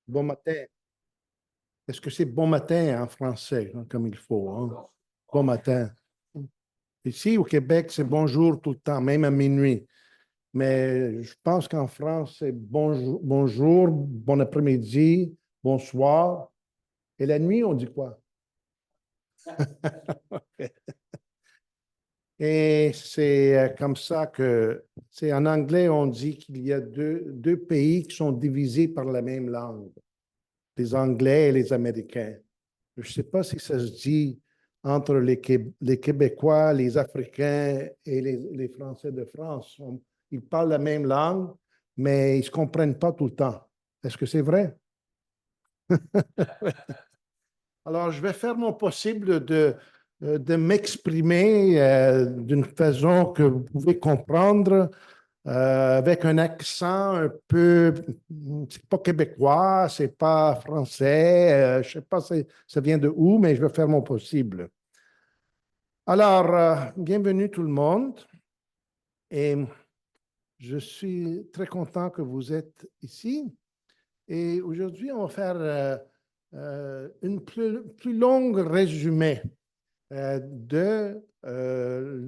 Bon matin. Est-ce que c'est bon matin en français, hein, comme il faut, hein? Bon matin. Ici, au Québec, c'est bonjour tout le temps, même à minuit. Mais je pense qu'en France, c'est bonjour, bonjour, bon après-midi, bonsoir. Et la nuit, on dit quoi? Et c'est comme ça que, c'est en anglais, on dit qu'il y a deux pays qui sont divisés par la même langue, les Anglais et les Américains. Je ne sais pas si ça se dit entre les Québécois, les Africains et les Français de France. Ils parlent la même langue, mais ils ne se comprennent pas tout le temps. Est-ce que c'est vrai? Alors, je vais faire mon possible de m'exprimer d'une façon que vous pouvez comprendre, avec un accent un peu, c'est pas québécois, c'est pas français, je sais pas ça vient de où, mais je vais faire mon possible. Alors, bienvenue tout le monde et je suis très content que vous êtes ici. Et aujourd'hui, on va faire une plus longue résumé le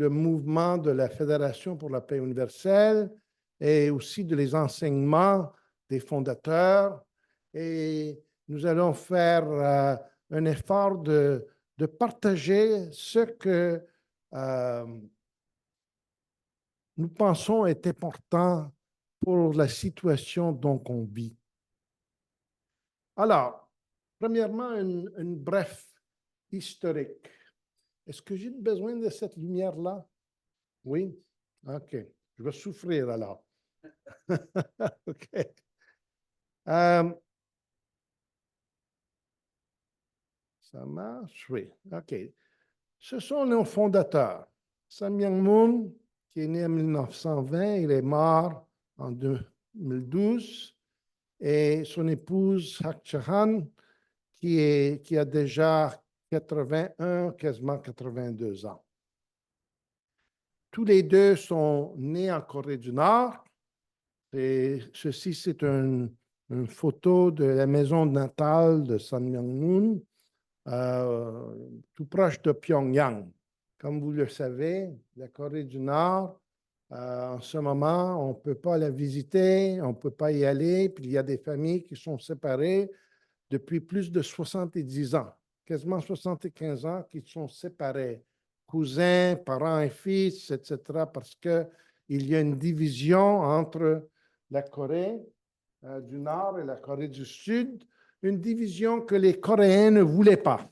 mouvement de la Fédération pour la paix universelle et aussi de les enseignements des fondateurs. Et nous allons faire un effort de partager ce que nous pensons est important pour la situation dont on vit. Alors, premièrement, une bref historique. Est-ce que j'ai besoin de cette lumière-là? Oui? OK. Je vais souffrir alors. OK. Ça marche? Oui. OK. Ce sont nos fondateurs. Samyang Moon, qui est né en 1920, il est mort en 2012, et son épouse Hak Chahan, qui a déjà 81, quasiment 82 ans. Tous les deux sont nés en Corée du Nord. Et ceci, c'est une photo de la maison natale de Sun Myung-moon, tout proche de Pyongyang. Comme vous le savez, la Corée du Nord, en ce moment, on ne peut pas la visiter, on ne peut pas y aller, puis il y a des familles qui sont séparées depuis plus de 70 ans, quasiment 75 ans, qui sont séparés, cousins, parents et fils, etc., parce qu'il y a une division entre la Corée du Nord et la Corée du Sud, une division que les Coréens ne voulaient pas.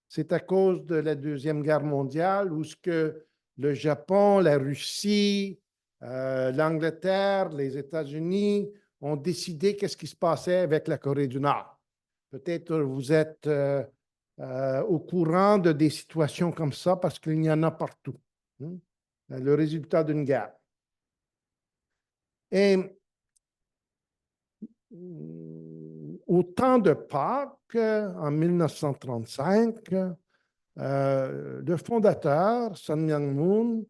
C'est à cause de la Deuxième Guerre mondiale où ce que le Japon, la Russie, l'Angleterre, les États-Unis ont décidé qu'est-ce qui se passait avec la Corée du Nord. Peut-être vous êtes au courant de des situations comme ça parce qu'il y en a partout. Hein? Le résultat d'une guerre. Et au temps de Pâques, en 1935, le fondateur, Sun Myung-moon,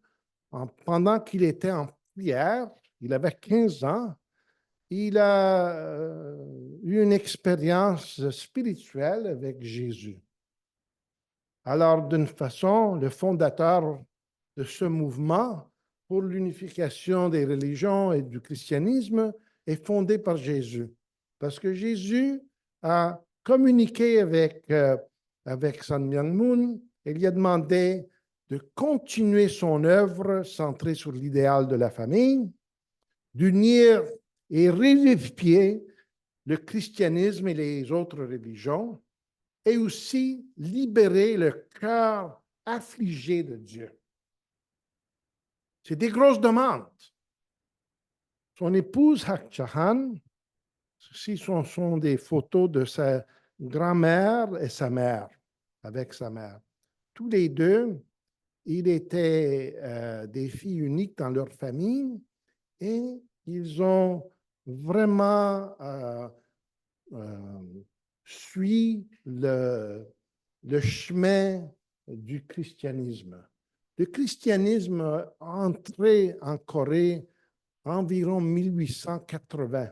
pendant qu'il était en prière, il avait 15 ans, il a eu une expérience spirituelle avec Jésus. Alors, d'une façon, le fondateur de ce mouvement pour l'unification des religions et du christianisme est fondé par Jésus. Parce que Jésus a communiqué avec Sun Myung-moon et lui a demandé de continuer son œuvre centrée sur l'idéal de la famille, d'unir et revivifier le christianisme et les autres religions, et aussi libérer le cœur affligé de Dieu. C'est des grosses demandes. Son épouse Hak Chahan, ceci sont des photos de sa grand-mère et sa mère, avec sa mère. Tous les deux, ils étaient des filles uniques dans leur famille et ils ont vraiment suivi le chemin du christianisme. Le christianisme est entré en Corée environ 1880.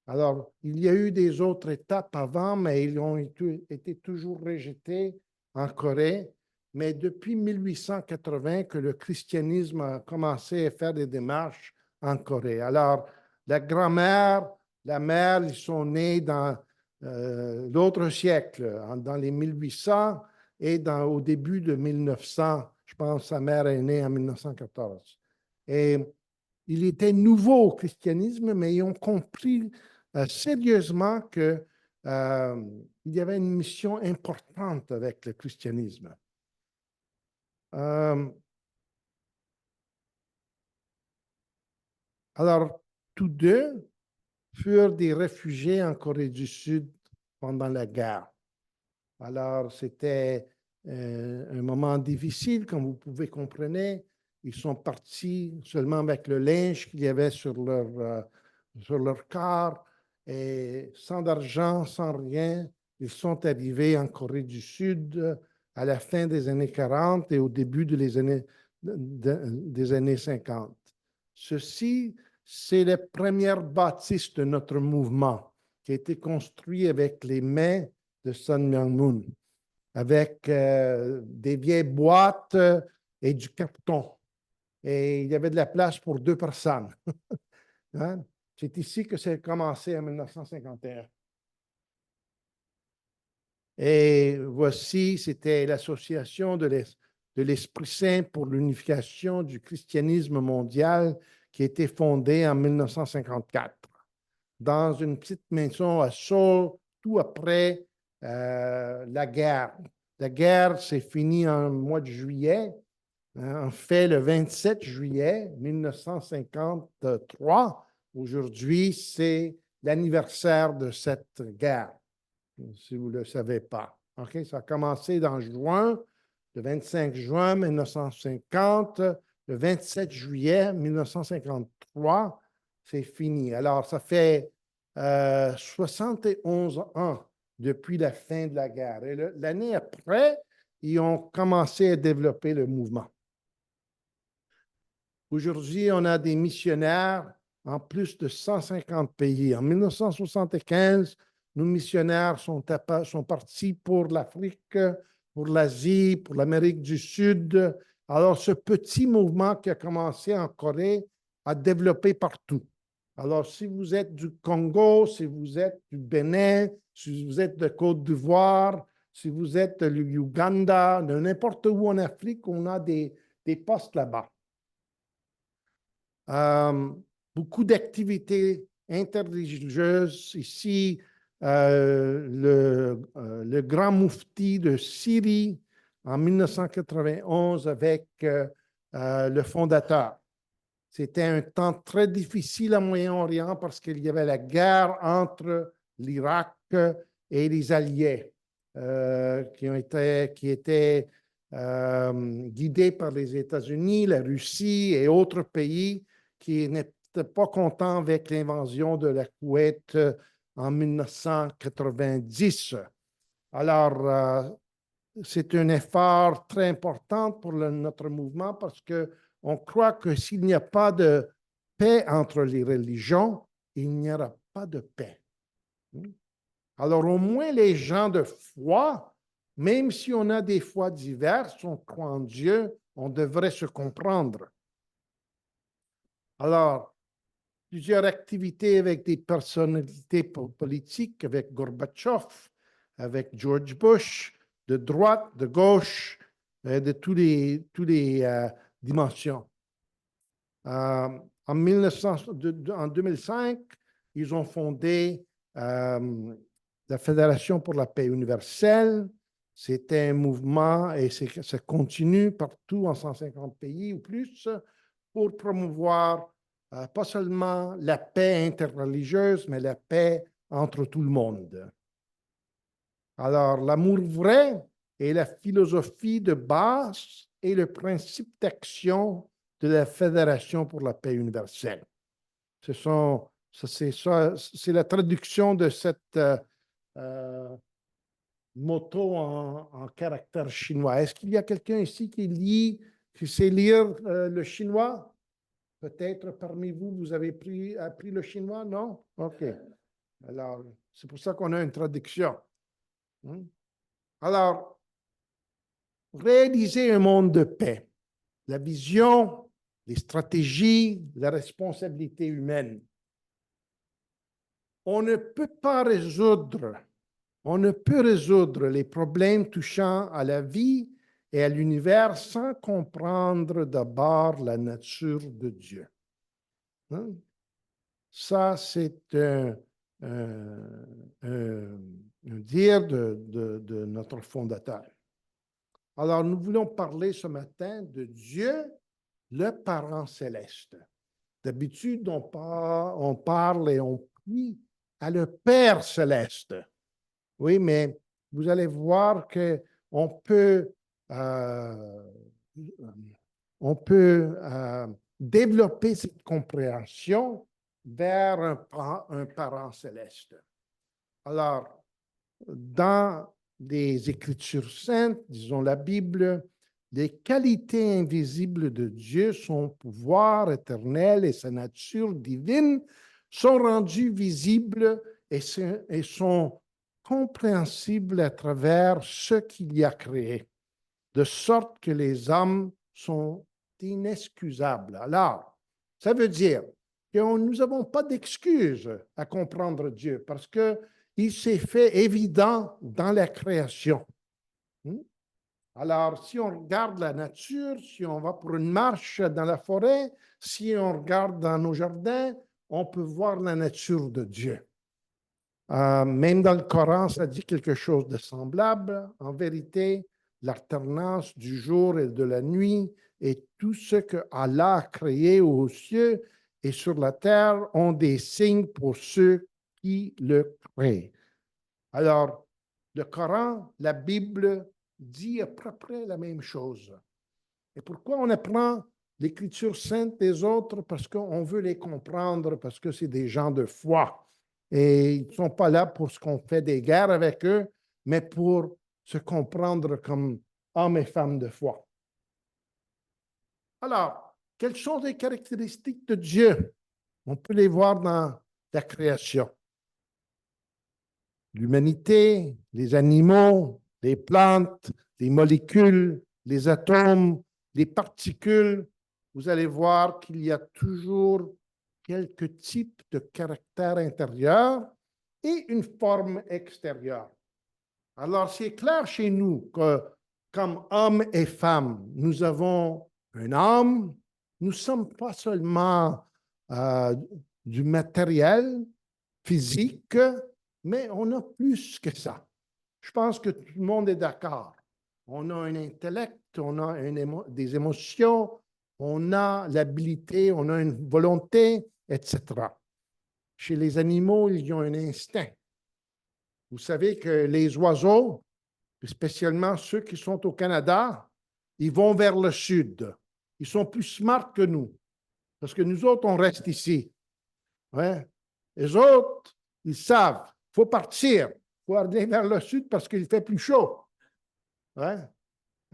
Alors, il y a eu des autres étapes avant, mais ils ont été toujours rejetés en Corée. Mais depuis 1880 que le christianisme a commencé à faire des démarches en Corée. Alors, la grand-mère, la mère, ils sont nés dans l'autre siècle, dans les 1800 et au début de 1900. Je pense que sa mère est née en 1914. Et il était nouveau au christianisme, mais ils ont compris sérieusement qu'il y avait une mission importante avec le christianisme. Euh, alors, tous deux furent des réfugiés en Corée du Sud pendant la guerre. Alors, c'était un moment difficile, comme vous pouvez comprendre. Ils sont partis seulement avec le linge qu'il y avait sur leur corps et sans argent, sans rien. Ils sont arrivés en Corée du Sud à la fin des années 40 et au début des années 50. Ceci, c'est les premières bâtisses de notre mouvement qui a été construit avec les mains de Sun Myung-moon, avec des vieilles boîtes et du carton. Et il y avait de la place pour 2 personnes. Hein? C'est ici que ça a commencé en 1951. Et voici, c'était l'association de l'Esprit Saint pour l'unification du christianisme mondial qui a été fondée en 1954 dans une petite maison à Seoul, tout après la guerre. La guerre s'est finie en mois de juillet. En fait, le 27 juillet 1953, aujourd'hui, c'est l'anniversaire de cette guerre, si vous ne le savez pas. OK? Ça a commencé dans juin, le 25 juin 1950, le 27 juillet 1953, c'est fini. Alors, ça fait 71 ans depuis la fin de la guerre. Et l'année après, ils ont commencé à développer le mouvement. Aujourd'hui, on a des missionnaires en plus de 150 pays. En 1975, nos missionnaires sont partis pour l'Afrique, pour l'Asie, pour l'Amérique du Sud. Alors, ce petit mouvement qui a commencé en Corée a développé partout. Alors, si vous êtes du Congo, si vous êtes du Bénin, si vous êtes de Côte d'Ivoire, si vous êtes de l'Ouganda, de n'importe où en Afrique, on a des postes là-bas. Beaucoup d'activités interreligieuses. Ici, le grand moufti de Syrie en 1991 avec le fondateur. C'était un temps très difficile au Moyen-Orient parce qu'il y avait la guerre entre l'Irak et les Alliés qui étaient guidés par les États-Unis, la Russie et autres pays qui n'étaient pas contents avec l'invasion de la Koweït en 1990. Alors, c'est un effort très important pour notre mouvement parce qu'on croit que s'il n'y a pas de paix entre les religions, il n'y aura pas de paix. Alors, au moins, les gens de foi, même si on a des foi diverses, on croit en Dieu, on devrait se comprendre. Alors, plusieurs activités avec des personnalités politiques, avec Gorbatchev, avec George Bush, de droite, de gauche, de tous les dimensions. En 2005, ils ont fondé la Fédération pour la paix universelle. C'était un mouvement et ça continue partout en 150 pays ou plus pour promouvoir pas seulement la paix interreligieuse, mais la paix entre tout le monde. Alors, l'amour vrai est la philosophie de base et le principe d'action de la Fédération pour la paix universelle. C'est la traduction de cette motto en caractère chinois. Est-ce qu'il y a quelqu'un ici qui sait lire le chinois? Peut-être parmi vous, vous avez appris le chinois, non? OK. Alors, c'est pour ça qu'on a une traduction. Alors, réaliser un monde de paix, la vision, les stratégies, la responsabilité humaine. On ne peut pas résoudre, on ne peut résoudre les problèmes touchant à la vie et à l'univers sans comprendre d'abord la nature de Dieu. Hein? Ça, c'est un dire de notre fondateur. Alors, nous voulons parler ce matin de Dieu, le parent céleste. D'habitude, on parle et on prie à le Père céleste. Oui, mais vous allez voir qu'on peut, on peut développer cette compréhension vers un parent céleste. Alors, dans les Écritures saintes, disons la Bible, les qualités invisibles de Dieu, son pouvoir éternel et sa nature divine sont rendues visibles et sont compréhensibles à travers ce qu'il y a créé, de sorte que les hommes sont inexcusables. Alors, ça veut dire que nous n'avons pas d'excuses à comprendre Dieu parce qu'il s'est fait évident dans la création. Alors, si on regarde la nature, si on va pour une marche dans la forêt, si on regarde dans nos jardins, on peut voir la nature de Dieu. Même dans le Coran, ça dit quelque chose de semblable. En vérité, l'alternance du jour et de la nuit et tout ce que Allah a créé aux cieux et sur la terre ont des signes pour ceux qui le créent. Alors, le Coran, la Bible dit à peu près la même chose. Et pourquoi on apprend l'Écriture sainte des autres? Parce qu'on veut les comprendre, parce que c'est des gens de foi. Et ils ne sont pas là pour ce qu'on fait des guerres avec eux, mais pour se comprendre comme hommes et femmes de foi. Alors, quelles sont les caractéristiques de Dieu? On peut les voir dans la création. L'humanité, les animaux, les plantes, les molécules, les atomes, les particules, vous allez voir qu'il y a toujours quelques types de caractères intérieurs et une forme extérieure. Alors, c'est clair chez nous que, comme hommes et femmes, nous avons une âme. Nous ne sommes pas seulement du matériel physique, mais on a plus que ça. Je pense que tout le monde est d'accord. On a un intellect, on a des émotions, on a l'habilité, on a une volonté, etc. Chez les animaux, ils ont un instinct. Vous savez que les oiseaux, spécialement ceux qui sont au Canada, ils vont vers le sud. Ils sont plus smart que nous, parce que nous autres, on reste ici. Ouais. Les autres, ils savent, il faut partir, il faut aller vers le sud parce qu'il fait plus chaud. Ouais.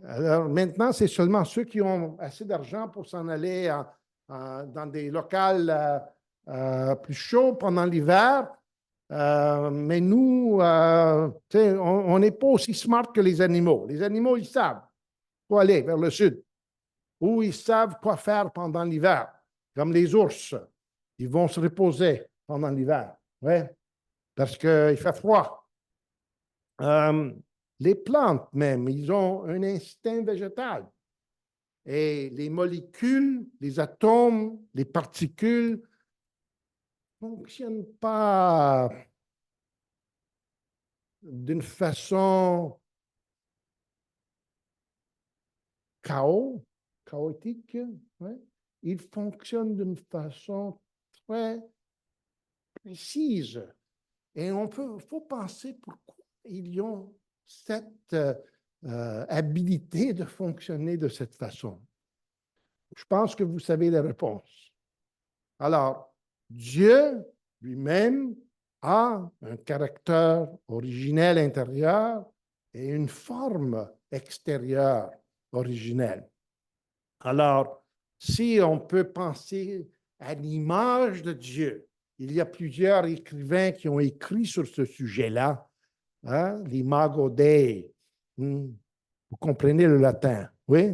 Alors maintenant, c'est seulement ceux qui ont assez d'argent pour s'en aller dans des locales plus chauds pendant l'hiver. Mais nous, on n'est pas aussi smart que les animaux. Les animaux, ils savent. Il faut aller vers le sud. Ou ils savent quoi faire pendant l'hiver, comme les ours. Ils vont se reposer pendant l'hiver, ouais, parce qu'il fait froid. Les plantes même, ils ont un instinct végétal. Et les molécules, les atomes, les particules ne fonctionnent pas d'une façon chaotique. Ouais. Ils fonctionnent d'une façon très précise. Et faut penser pourquoi ils ont cette habilité de fonctionner de cette façon. Je pense que vous savez la réponse. Alors, Dieu lui-même a un caractère originel intérieur et une forme extérieure originelle. Alors, si on peut penser à l'image de Dieu, Il y a plusieurs écrivains qui ont écrit sur ce sujet-là, hein, l'imago Dei. Vous comprenez le latin, oui?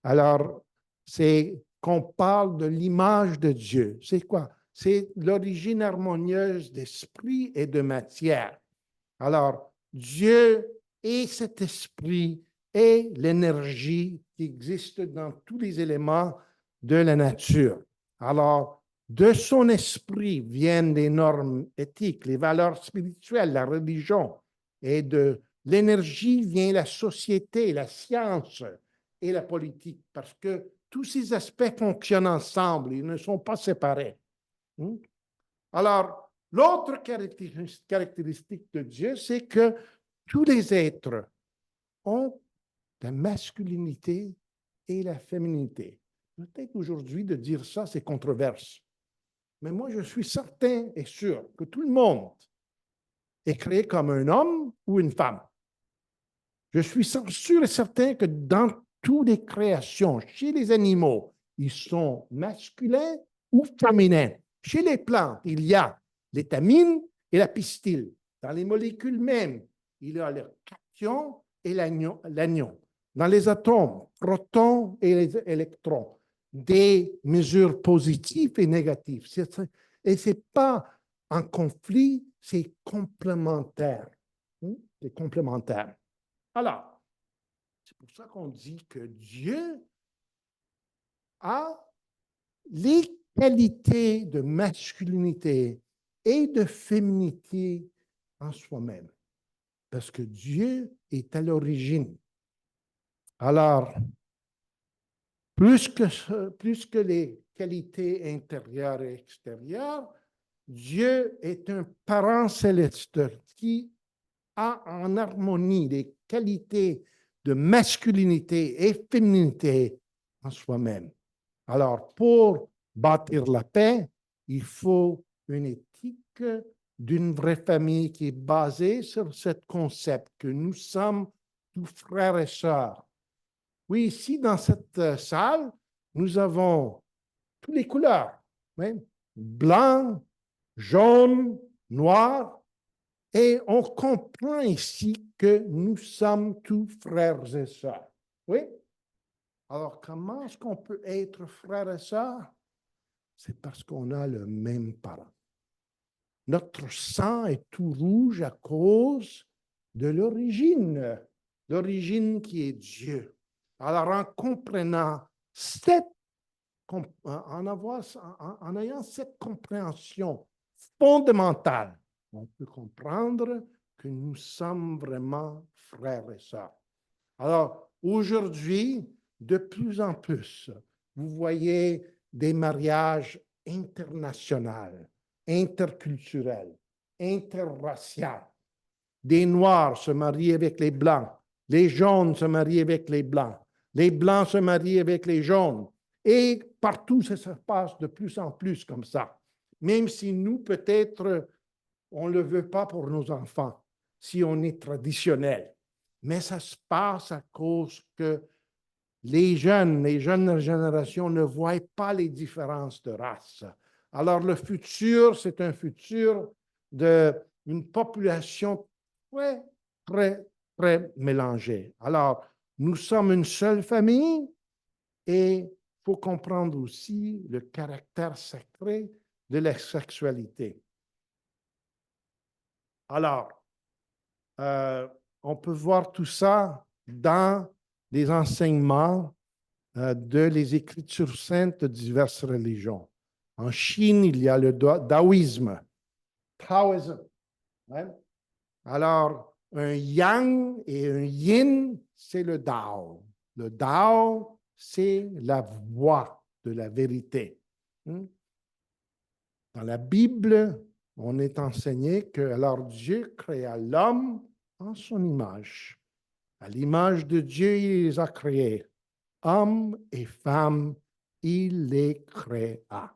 Alors, c'est qu'on parle de l'image de Dieu. C'est quoi? C'est l'origine harmonieuse d'esprit et de matière. Alors, Dieu est cet esprit et l'énergie qui existe dans tous les éléments de la nature. Alors, de son esprit viennent les normes éthiques, les valeurs spirituelles, la religion. Et de l'énergie vient la société, la science et la politique, parce que tous ces aspects fonctionnent ensemble, ils ne sont pas séparés. Alors, l'autre caractéristique de Dieu, c'est que tous les êtres ont la masculinité et la féminité. Peut-être aujourd'hui de dire ça, c'est controverse. Mais moi, je suis certain et sûr que tout le monde est créé comme un homme ou une femme. Je suis sûr et certain que dans toutes les créations, chez les animaux, ils sont masculins ou féminins. Chez les plantes, il y a l'étamine et la pistille. Dans les molécules mêmes, il y a le cation et l'anion. Dans les atomes, protons et les électrons. Des mesures positives et négatives. Et ce n'est pas en conflit, c'est complémentaire. C'est complémentaire. Alors, c'est pour ça qu'on dit que Dieu a les qualités de masculinité et de féminité en soi-même. Parce que Dieu est à l'origine. Alors, plus que les qualités intérieures et extérieures, Dieu est un parent céleste qui a en harmonie les qualités de masculinité et féminité en soi-même. Alors, pour bâtir la paix, il faut une éthique d'une vraie famille qui est basée sur ce concept que nous sommes tous frères et sœurs. Oui, ici, dans cette salle, nous avons toutes les couleurs, hein? Blanc, jaune, noir, et on comprend ici que nous sommes tous frères et sœurs. Oui? Alors, comment est-ce qu'on peut être frères et sœurs? C'est parce qu'on a le même parent. Notre sang est tout rouge à cause de l'origine qui est Dieu. Alors, en comprenant en ayant cette compréhension fondamentale, on peut comprendre que nous sommes vraiment frères et sœurs. Alors, aujourd'hui, de plus en plus, vous voyez des mariages internationaux, interculturels, interraciaux. Des Noirs se marient avec les Blancs, les jaunes se marient avec les Blancs se marient avec les jaunes. Et partout, ça se passe de plus en plus comme ça. Même si nous, peut-être, on ne le veut pas pour nos enfants, si on est traditionnel. Mais ça se passe à cause que les jeunes générations ne voient pas les différences de race. Alors, le futur, c'est un futur d'une population très, très, très mélangée. Alors, nous sommes une seule famille et il faut comprendre aussi le caractère sacré de la sexualité. Alors, on peut voir tout ça dans les enseignements de les Écritures saintes de diverses religions. En Chine, il y a le taoïsme. Hein? Alors, un yang et un yin, c'est le Tao. Le Tao, c'est la voie de la vérité. Dans la Bible, on est enseigné que alors Dieu créa l'homme en son image. À l'image de Dieu, il les a créés. Hommes et femmes, il les créa.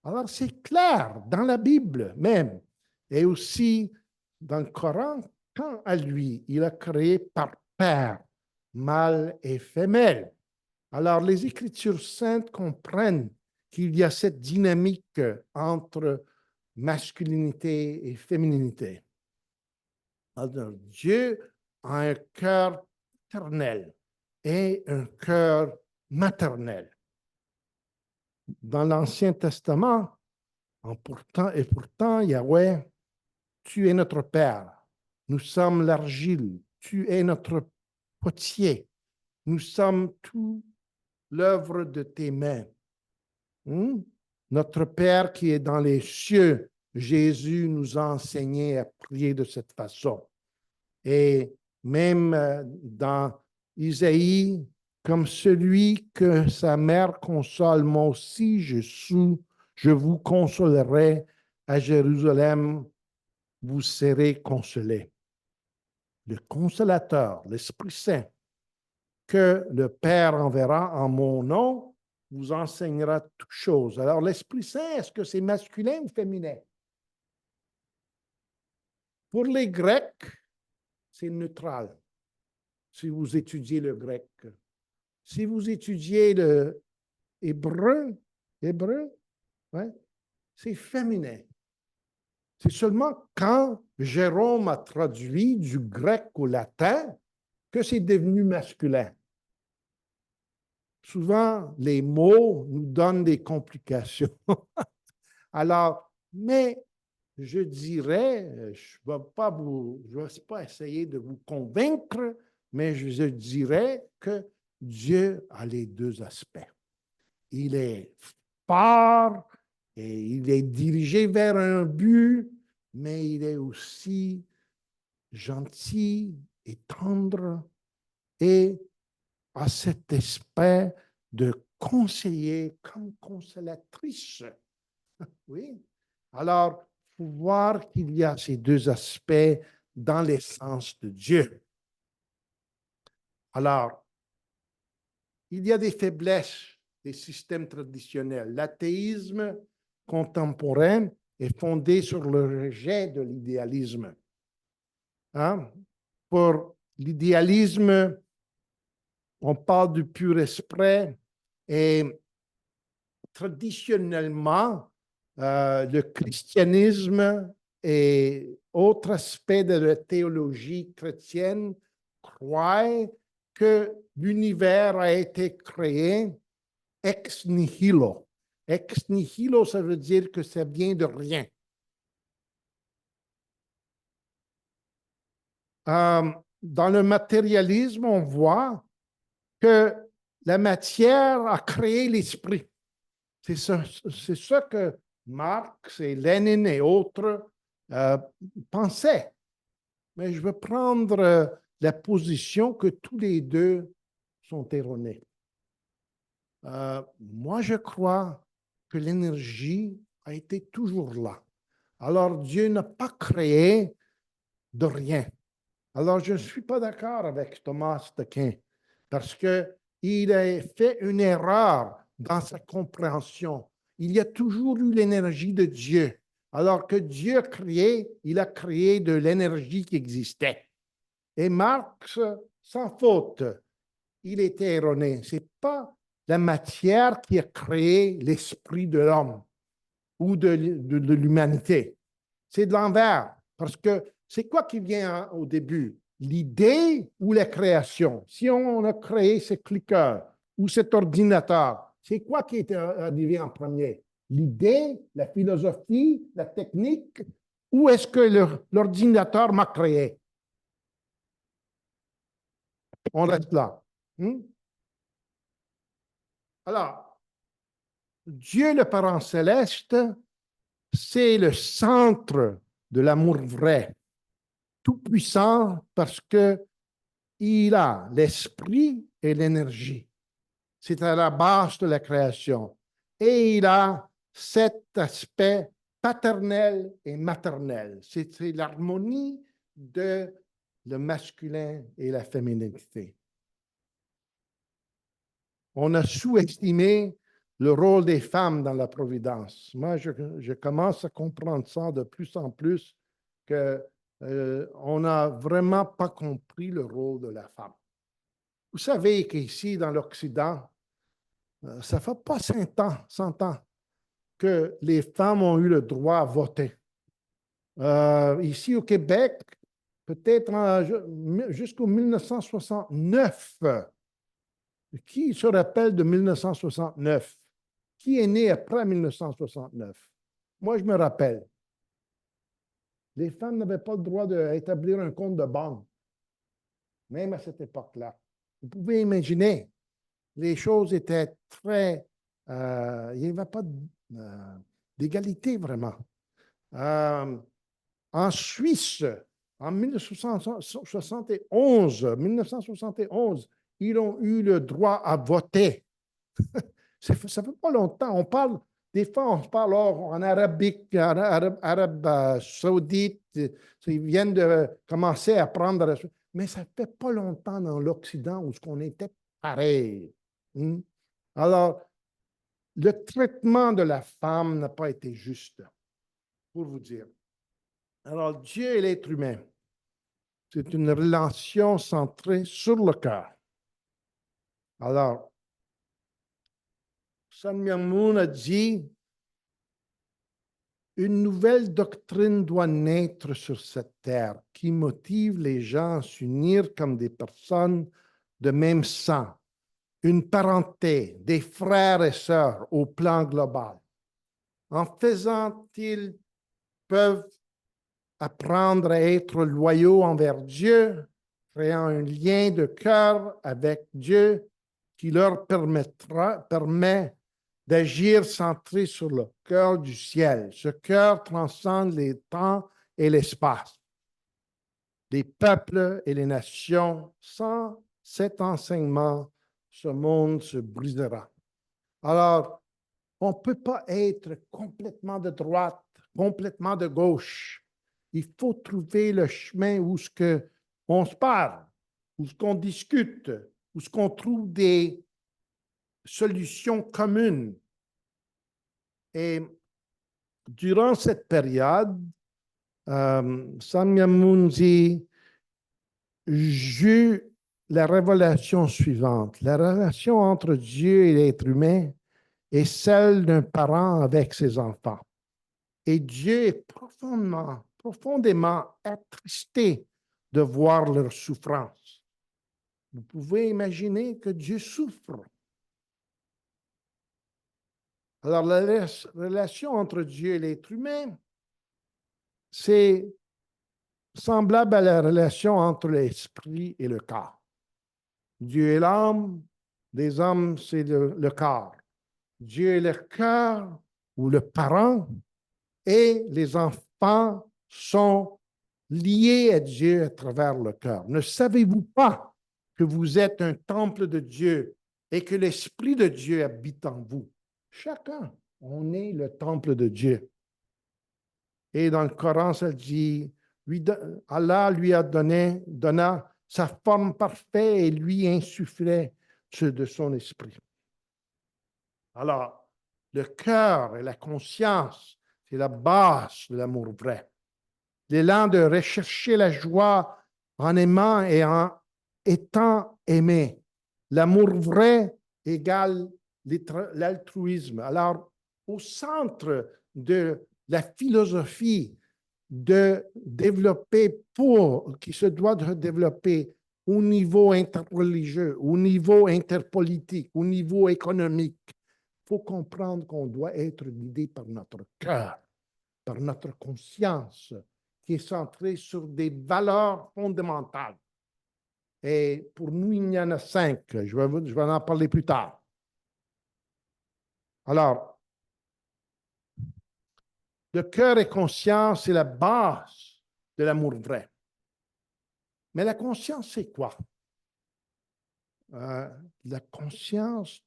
Alors, c'est clair dans la Bible même, et aussi dans le Coran, quand à lui, il a créé par père, mâle et femelle. Alors, les Écritures saintes comprennent qu'il y a cette dynamique entre masculinité et féminité. Alors, Dieu a un cœur paternel et un cœur maternel. Dans l'Ancien Testament, pourtant, Yahweh, tu es notre Père. Nous sommes l'argile. Tu es notre potier. Nous sommes tout l'œuvre de tes mains. Notre Père qui est dans les cieux, Jésus nous a enseigné à prier de cette façon. Et même dans Isaïe, comme celui que sa mère console, moi aussi je vous consolerai. À Jérusalem, vous serez consolés. Le consolateur, l'Esprit Saint, que le Père enverra en mon nom, vous enseignera toutes choses. Alors, l'Esprit Saint, est-ce que c'est masculin ou féminin? Pour les Grecs, c'est neutral, si vous étudiez le grec. Si vous étudiez le hébreu, ouais, c'est féminin. C'est seulement quand Jérôme a traduit du grec au latin que c'est devenu masculin. Souvent, les mots nous donnent des complications. Alors, mais je dirais, je ne vais pas essayer de vous convaincre, mais je dirais que Dieu a les deux aspects. Il est fort et il est dirigé vers un but, mais il est aussi gentil et tendre et a cet aspect de conseiller comme consolatrice. Oui. Alors, il faut voir qu'il y a ces deux aspects dans l'essence de Dieu. Alors, il y a des faiblesses des systèmes traditionnels. L'athéisme contemporain est fondé sur le rejet de l'idéalisme. Hein? Pour l'idéalisme, on parle du pur esprit et traditionnellement, le christianisme et autres aspects de la théologie chrétienne croient que l'univers a été créé ex nihilo. Ex nihilo, ça veut dire que ça vient de rien. Dans le matérialisme, on voit que la matière a créé l'esprit. C'est ça que Marx et Lénine et autres pensaient. Mais je veux prendre la position que tous les deux sont erronés. Moi, je crois que l'énergie a été toujours là. Alors, Dieu n'a pas créé de rien. Alors, je ne suis pas d'accord avec Thomas d'Aquin parce qu'il a fait une erreur dans sa compréhension. Il y a toujours eu l'énergie de Dieu. Alors que Dieu a créé, il a créé de l'énergie qui existait. Et Marx, sans faute, il était erroné. Ce n'est pas la matière qui a créé l'esprit de l'homme ou de l'humanité. C'est de l'envers. Parce que c'est quoi qui vient au début? L'idée ou la création? Si on a créé ce cliqueur ou cet ordinateur, c'est quoi qui est arrivé en premier? L'idée, la philosophie, la technique, ou est-ce que l'ordinateur m'a créé? On reste là. Alors, Dieu le Parent céleste, c'est le centre de l'amour vrai, tout puissant parce que il a l'esprit et l'énergie. C'est à la base de la création. Et il a cet aspect paternel et maternel. C'est l'harmonie de le masculin et la féminité. On a sous-estimé le rôle des femmes dans la providence. Moi, je commence à comprendre ça de plus en plus qu'on n'a vraiment pas compris le rôle de la femme. Vous savez qu'ici, dans l'Occident, ça ne fait pas 100 ans que les femmes ont eu le droit à voter. Ici au Québec, peut-être jusqu'en 1969. Qui se rappelle de 1969? Qui est né après 1969? Moi, je me rappelle. Les femmes n'avaient pas le droit d'établir un compte de banque, même à cette époque-là. Vous pouvez imaginer, les choses étaient très... il n'y avait pas d'égalité vraiment. En Suisse, en 1971, ils ont eu le droit à voter. Ça fait pas longtemps. On parle, des fois, on parle en arabique, arabe saoudite. Ils viennent de commencer à prendre. Mais ça fait pas longtemps dans l'Occident où on était pareil. Alors, le traitement de la femme n'a pas été juste, pour vous dire. Alors, Dieu et l'être humain, c'est une relation centrée sur le cœur. Alors, Sun Myung Moon a dit, une nouvelle doctrine doit naître sur cette terre qui motive les gens à s'unir comme des personnes de même sang, une parenté, des frères et sœurs au plan global. En faisant, ils peuvent apprendre à être loyaux envers Dieu, créant un lien de cœur avec Dieu qui leur permet d'agir centré sur le cœur du ciel. Ce cœur transcende les temps et l'espace, les peuples et les nations. Sans cet enseignement, ce monde se brisera. Alors, on ne peut pas être complètement de droite, complètement de gauche. Il faut trouver le chemin où on se parle, où on discute, où on trouve des solutions communes. Et durant cette période, Samya Munzi j'eus la révélation suivante. La relation entre Dieu et l'être humain est celle d'un parent avec ses enfants. Et Dieu est profondément attristé de voir leur souffrance. Vous pouvez imaginer que Dieu souffre. Alors, la relation entre Dieu et l'être humain, c'est semblable à la relation entre l'esprit et le corps. Dieu est l'âme, les hommes, c'est le corps. Dieu est le cœur ou le parent, et les enfants sont liés à Dieu à travers le cœur. Ne savez-vous pas que vous êtes un temple de Dieu et que l'Esprit de Dieu habite en vous? Chacun, on est le temple de Dieu. Et dans le Coran, ça dit, Allah lui donna sa forme parfaite et lui insufflait de son esprit. Alors, le cœur et la conscience, c'est la base de l'amour vrai. L'élan de rechercher la joie en aimant et en étant aimé. L'amour vrai égale l'altruisme. Alors, au centre de la philosophie qui se doit de développer au niveau interreligieux, au niveau interpolitique, au niveau économique, il faut comprendre qu'on doit être guidé par notre cœur, par notre conscience, qui est centrée sur des valeurs fondamentales. Et pour nous, il y en a 5. Je vais en parler plus tard. Alors, le cœur et conscience, c'est la base de l'amour vrai. Mais la conscience, c'est quoi? La conscience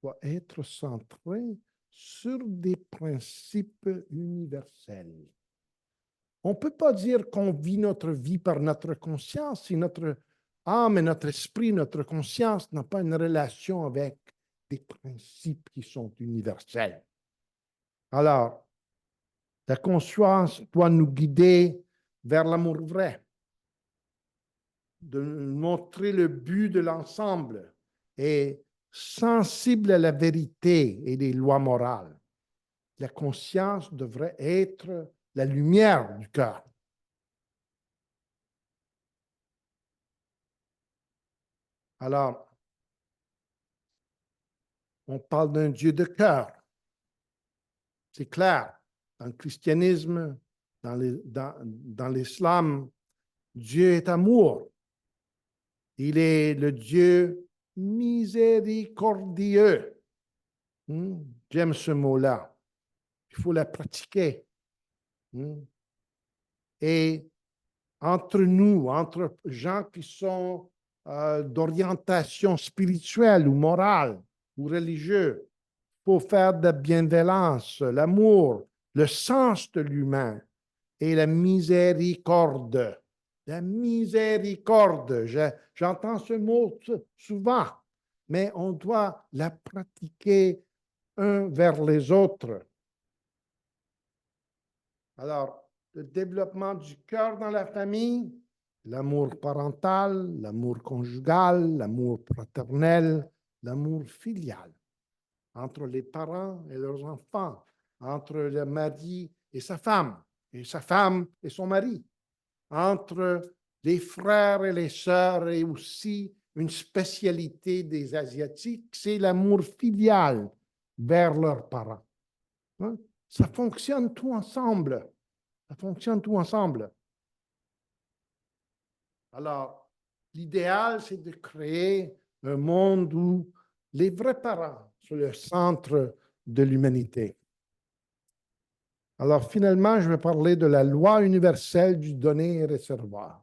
doit être centrée sur des principes universels. On ne peut pas dire qu'on vit notre vie par notre conscience si notre âme et notre esprit, notre conscience n'ont pas une relation avec des principes qui sont universels. Alors, la conscience doit nous guider vers l'amour vrai, de montrer le but de l'ensemble et sensible à la vérité et les lois morales. la conscience devrait être la lumière du cœur. Alors, on parle d'un Dieu de cœur. C'est clair. Dans le christianisme, dans l'islam, Dieu est amour. Il est le Dieu miséricordieux. J'aime ce mot-là. Il faut la pratiquer. Et entre nous, entre gens qui sont d'orientation spirituelle ou morale ou religieuse, il faut faire de la bienveillance, l'amour, le sens de l'humain et la miséricorde. La miséricorde, j'entends ce mot souvent, mais on doit la pratiquer un vers les autres. Alors, le développement du cœur dans la famille, l'amour parental, l'amour conjugal, l'amour fraternel, l'amour filial, entre les parents et leurs enfants, entre le mari et sa femme et son mari, entre les frères et les sœurs, et aussi une spécialité des Asiatiques, c'est l'amour filial vers leurs parents. Hein? Ça fonctionne tout ensemble. Ça fonctionne tout ensemble. Alors, l'idéal, c'est de créer un monde où les vrais parents sont le centre de l'humanité. Alors, finalement, je vais parler de la loi universelle du donner et recevoir.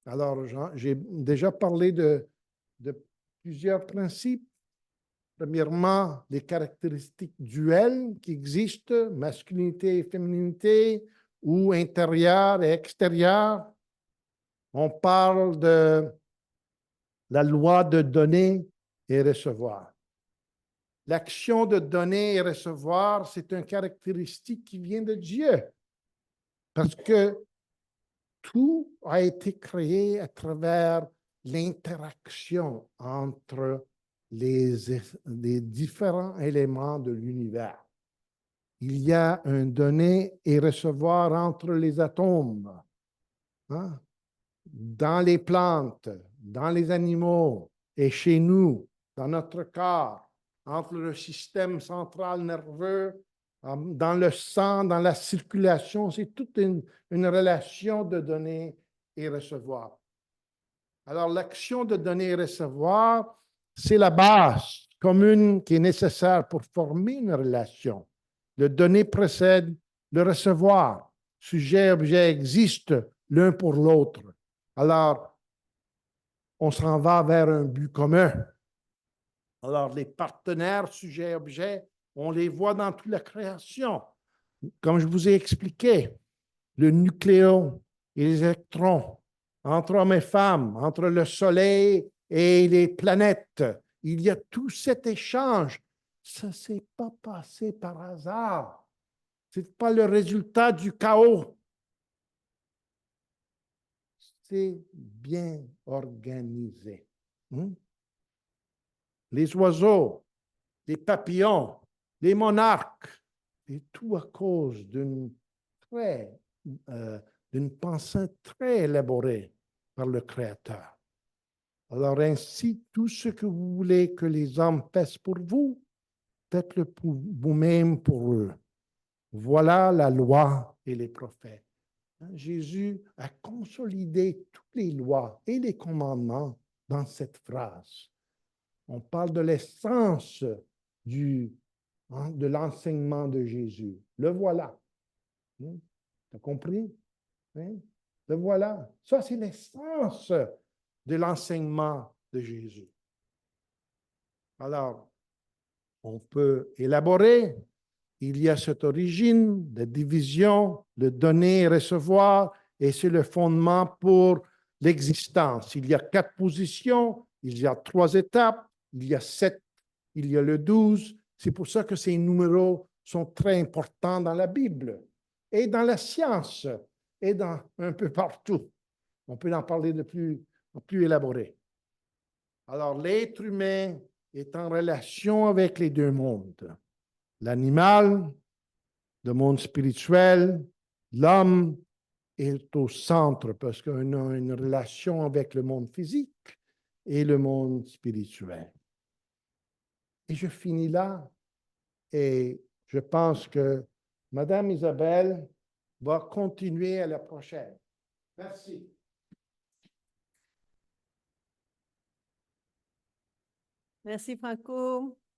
Alors, j'ai déjà parlé de plusieurs principes. Premièrement, les caractéristiques duelles qui existent, masculinité et féminité, ou intérieur et extérieur. On parle de la loi de donner et recevoir. L'action de donner et recevoir, c'est une caractéristique qui vient de Dieu. Parce que tout a été créé à travers l'interaction entre les différents éléments de l'univers. Il y a un donner et recevoir entre les atomes, hein? Dans les plantes, dans les animaux et chez nous, dans notre corps, entre le système central nerveux, dans le sang, dans la circulation. C'est toute une relation de donner et recevoir. Alors, l'action de donner et recevoir, c'est la base commune qui est nécessaire pour former une relation. Le donner précède le recevoir. Sujet et objet existent l'un pour l'autre. Alors, on s'en va vers un but commun. Alors, les partenaires, sujet et objet, on les voit dans toute la création. Comme je vous ai expliqué, le nucléon et les électrons, entre hommes et femmes, entre le Soleil et les planètes, il y a tout cet échange. Ça ne s'est pas passé par hasard. Ce n'est pas le résultat du chaos. C'est bien organisé. Les oiseaux, les papillons, les monarques, et tout à cause d'une pensée très élaborée par le Créateur. Alors ainsi, tout ce que vous voulez que les hommes fassent pour vous, faites-le pour vous-même pour eux. Voilà la loi et les prophètes. Jésus a consolidé toutes les lois et les commandements dans cette phrase. On parle de l'essence de l'enseignement de Jésus. Le voilà. Tu as compris? Le voilà. Ça, c'est l'essence de l'enseignement de Jésus. Alors, on peut élaborer. Il y a cette origine de division, de donner et recevoir, et c'est le fondement pour l'existence. Il y a 4 positions, il y a 3 étapes, il y a 7, il y a le 12. C'est pour ça que ces numéros sont très importants dans la Bible et dans la science et dans un peu partout. On peut en parler de plus élaboré. Alors, l'être humain est en relation avec les deux mondes. l'animal, le monde spirituel, l'homme est au centre parce qu'on a une relation avec le monde physique et le monde spirituel. Et je finis là et je pense que Madame Isabelle va continuer à la prochaine. Merci. Merci, Franco.